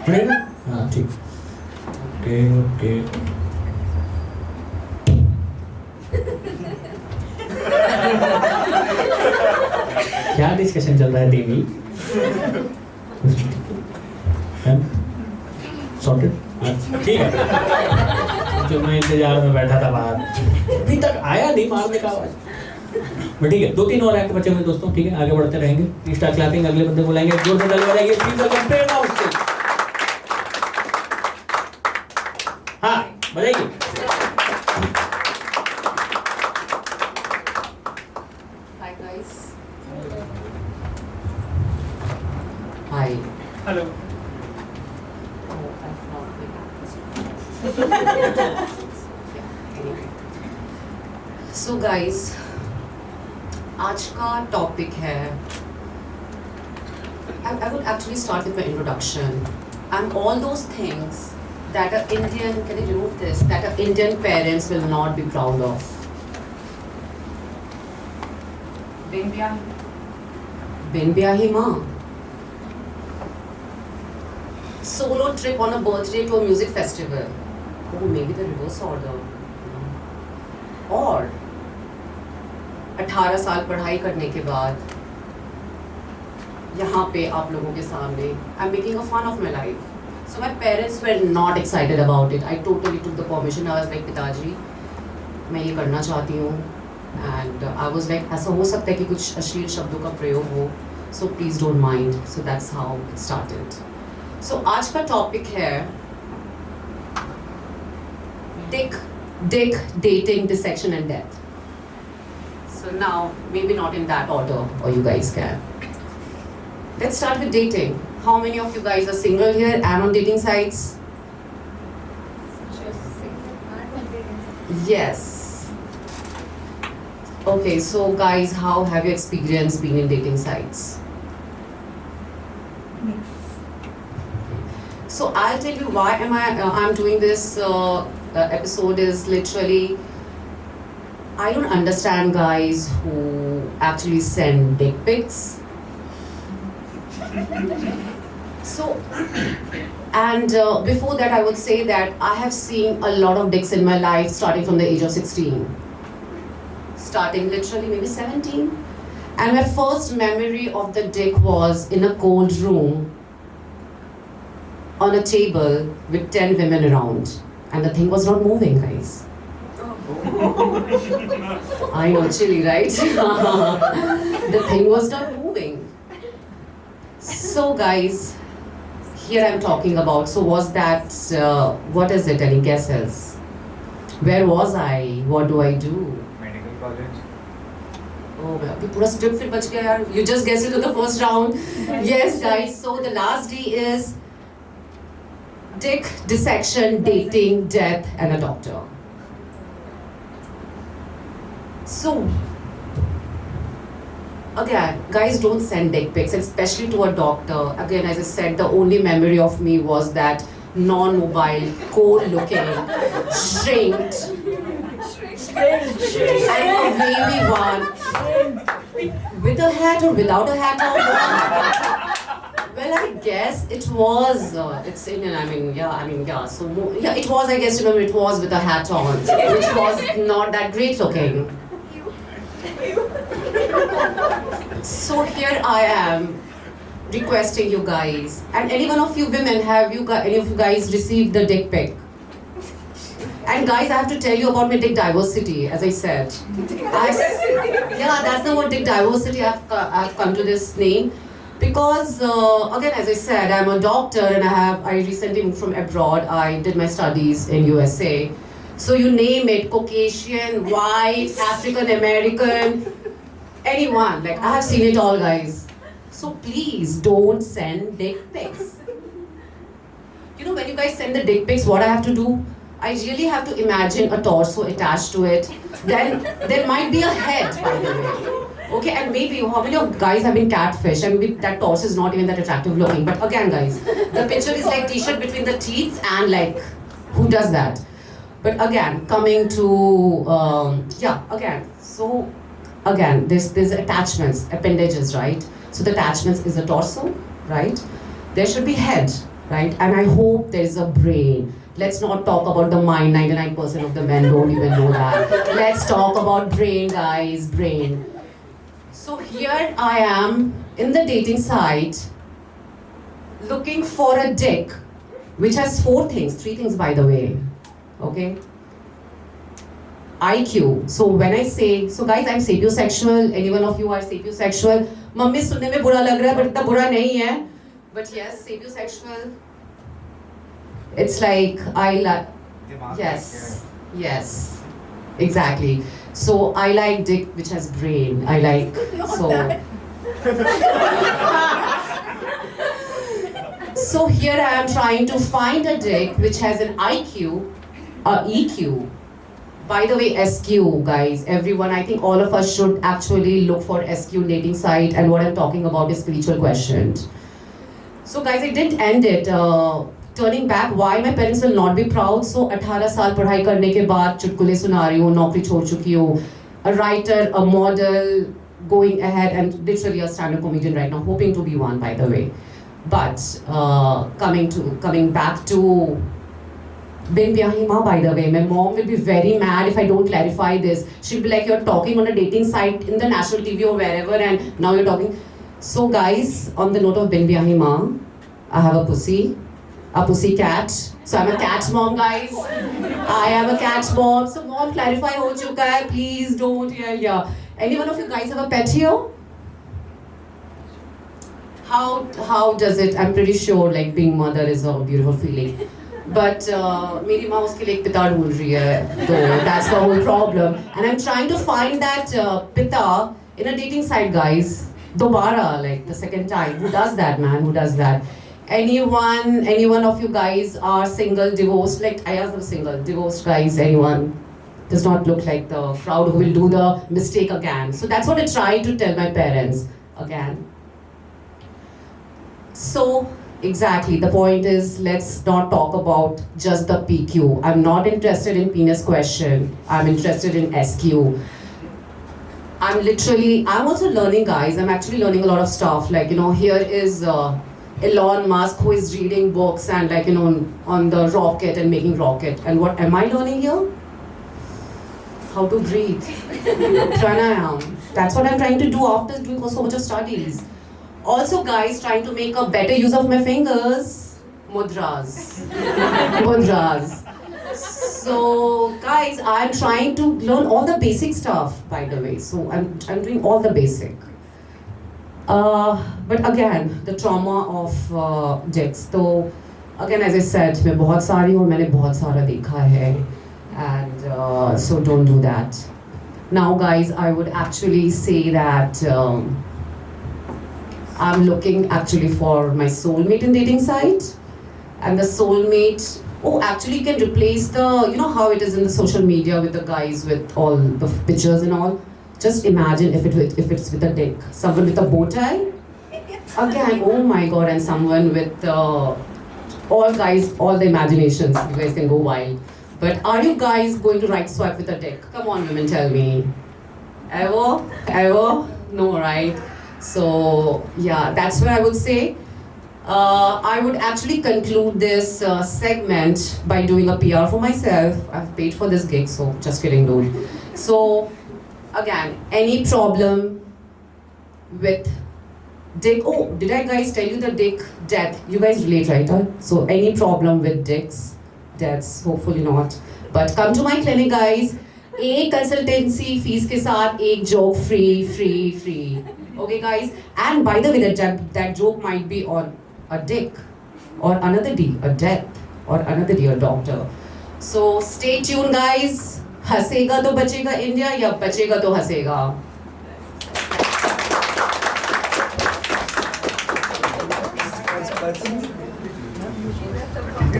मिलेगा? हाँ ठीक. Okay. क्या डिस्कशन चल रहा है टीवी? सॉर्टेड? ठीक है. जो मैं इंतजार में बैठा था बाहर, अभी तक आया नहीं मारने का आवाज. बट ठीक है, 2-3 और एक्ट बचे हुए दोस्तों. ठीक है, आगे बढ़ते रहेंगे. Start clapping. अगले बंदे बुलाएंगे, जोर से ताली बजाइए. प्लीज वेलकम प्रेरणा उससे. हाँ बजाइए. Hi guys. Hi. Hello. Oh, I thought we had this. Anyway. So guys, आज का टॉपिक है. I would actually start with my introduction and all those things that a Indian, can you remove this, that a Indian parents will not be proud of. बिन ब्याही माँ. Solo trip on a birthday to a music festival. Oh, maybe the reverse order. और 18 साल पढ़ाई करने के बाद यहाँ पे आप लोगों के सामने I'm making a fun of my life. So my parents were not excited about it. I totally took the permission. I was like, पिताजी मैं ये करना चाहती हूँ. And I was like, ऐसा हो सकता है कि कुछ अश्लील शब्दों का प्रयोग हो. So please don't mind. So that's how it started. So आज का टॉपिक है dick, dating, dissection and death. So now, maybe not in that order, or you guys can. Let's start with dating. How many of you guys are single here and on dating sites? Yes. Okay, so guys, how have you experienced being in dating sites? So I'll tell you why I'm doing this episode is literally I don't understand guys who actually send dick pics. So and before that I would say that I have seen a lot of dicks in my life starting from the age of 16. Starting literally maybe 17. And my first memory of the dick was in a cold room on a table with 10 women around. And the thing was not moving, guys. I know, chilly, right? The thing was not moving. So guys, here I'm talking about, so was that, what is it, any guesses? Where was I? What do I do? Medical college. Oh, अभी पूरा script फिर बच गया यार. You just guessed it to the first round. Yes, guys. So the last D is dick, dissection, dating, death, and a doctor. So again, guys, don't send dick pics, especially to a doctor. Again, as I said, the only memory of me was that non-mobile, cold-looking, shrinked, and a baby one. With a hat or without a hat on? Well, I guess it was, it's Indian, yeah. So, yeah, it was, I guess, remember, it was with a hat on, which was not that great looking. So here I am, requesting you guys, and any one of you women, have you any of you guys received the dick pic? And guys, I have to tell you about my dick diversity, as I said. Yeah, that's the word, dick diversity. I've come to this name because, again, as I said, I'm a doctor and I recently moved from abroad. I did my studies in USA. So you name it, Caucasian, white, African American, anyone. Like, I have seen it all, guys. So please don't send dick pics. You know, when you guys send the dick pics, what I have to do? I really have to imagine a torso attached to it. Then there might be a head, by the way. Okay, and maybe how many of guys have been catfish and that torso is not even that attractive looking. But again, guys, the picture is like t-shirt between the teeth and like, who does that? But again, coming to, so again, there's attachments, appendages, right? So the attachments is a torso, right? There should be head. right? And I hope there's a brain. Let's not talk about the mind. 99% of the men don't even know that. Let's talk about brain, guys, brain. So here I am in the dating site looking for a dick which has three things by the way, okay? IQ. So when I say, so guys, I'm sapiosexual. Any one of you are sapiosexual? Mummy सुनने में बुरा लग रहा है, but इतना बुरा नहीं है. But yes, sapiosexual. It's like I like. Yes, exactly. So I like dick which has brain. I like so. So here I am trying to find a dick which has an IQ, EQ. By the way, SQ, guys, everyone, I think all of us should actually look for SQ dating site, and what I'm talking about is spiritual questions. So guys, I didn't end it. Turning back, why my parents will not be proud. So 18 साल पढ़ाई करने के बाद चुटकुले सुना रही हूँ, नौकरी छोड़ चुकी हूँ, a writer, a model, going ahead and literally a stand-up comedian right now, hoping to be one, by the way. But coming back to Bin Byahi Ma, by the way, my mom will be very mad if I don't clarify this. She'll be like, you're talking on a dating site in the national TV or wherever, and now you're talking. So guys, on the note of Bin Byahi Ma, I have a pussy cat. So I'm a cat mom, guys. I am a cat mom. So mom, clarify ho chuka hai. Please don't yell. Yeah. Any one of you guys have a pet here? How does it? I'm pretty sure like being mother is a beautiful feeling. But मेरी माँ उसके लिए एक पिता ढूंढ रही है, so that's the whole problem. And I'm trying to find that pita in a dating site, guys. Dobara, like the second time. Who does that, man? Who does that? Anyone of you guys are single, divorced? Like I asked them single, divorced guys. Anyone? Does not look like the crowd who will do the mistake again. So that's what I tried to tell my parents again. So. Exactly. The point is, let's not talk about just the PQ. I'm not interested in penis question. I'm interested in SQ. I'm also learning, guys. I'm actually learning a lot of stuff. Like, you know, here is Elon Musk who is reading books and like, you know, on the rocket and making rocket. And what am I learning here? How to breathe. Pranayam. That's what I'm trying to do after doing so much of studies. Also, guys, trying to make a better use of my fingers. Mudras. Mudras. So, guys, I'm trying to learn all the basic stuff, by the way. So, I'm doing all the basic. But again, the trauma of dicks. So, again, as I said, मैं बहुत सारी हूँ, मैंने बहुत सारा देखा है. And so, don't do that. Now, guys, I would actually say that I'm looking actually for my soulmate in dating site, and the soulmate. Oh, actually, you can replace the. You know how it is in the social media with the guys with all the pictures and all. Just imagine if it's with a dick, someone with a bow tie. Again, oh my god, and someone with all guys, all the imaginations. You guys can go wild. But are you guys going to right swipe with a dick? Come on, women, tell me. Ever? Ever? No, right? So, yeah, that's what I would say. I would actually conclude this segment by doing a PR for myself. I've paid for this gig, so just kidding, dude. So, again, any problem with dick? Oh, did I guys tell you the dick death? You guys relate, right? Huh? So, any problem with dicks, deaths, hopefully not. But come to my clinic, guys. एक consultancy fees के साथ एक joke free. Okay, guys. And by the way, that joke might be on a dick, or another D, a death, or another D, a doctor. So stay tuned, guys. हंसेगा तो बचेगा India, या बचेगा तो हंसेगा.